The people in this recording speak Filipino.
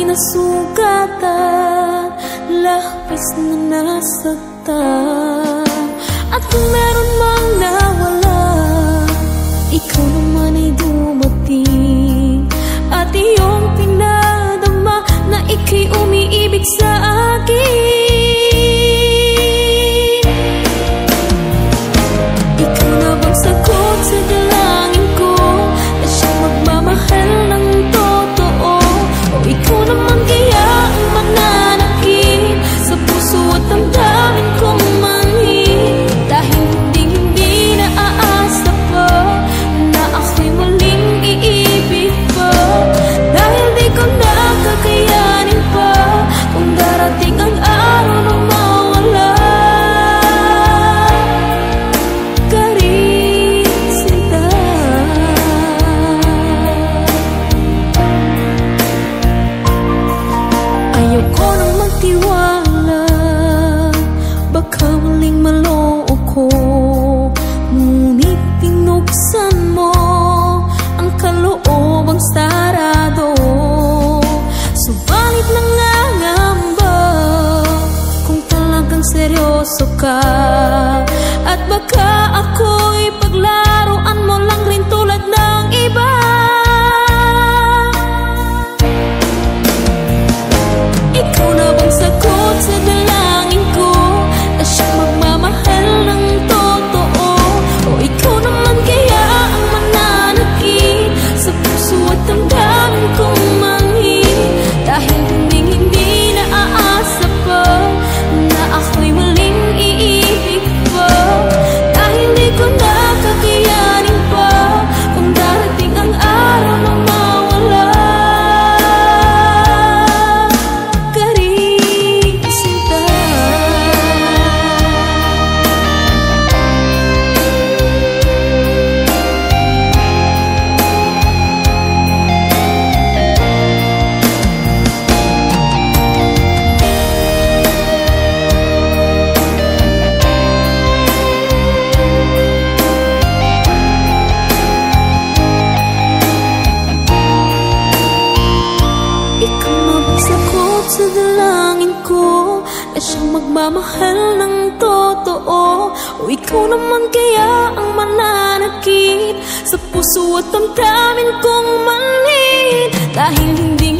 nasugatan, labis na nasaktan. At kung meron mang nawala, ikaw naman ay dumating. At iyong pinadama na ika'y umiibig sa akin. Ikaw na bang sagot sa dalangin ko, na siyang magmamahal ng totoo? O ikaw naman kaya ang mananakit sa puso at damdamin kong manhid? Dahil hindi na aasa pa na ako'y muling iibig pa. Dahil di ko na kakayanin pa kung darating ang araw na mawala ka rin, sinta. Ayoko nang magtiwala, baka muling maloo ko. Ngunit pinuksan mo ang kaloobang sarado. Subalit nangangamba kung talagang seryoso ka, at baka ako'y paglaruan mo lang rin tulad ng iba. Ikaw na bang sagot sa dalangin ko, na siyang magmamahal ng totoo? O ikaw naman kaya ang mananakit sa puso at damdamin kong manhid? Dahil hindi na aasa pa na ako'y muling iibig pa. Dahil di ko na kakayanin pa kung darating ang araw na mawala ka rin, sinta. Ikaw na bang sagot sa dalangin ko, na siyang magmamahal ng totoo? O ikaw naman kaya ang mananakit sa puso at damdamin kong manhid? Dahil hindi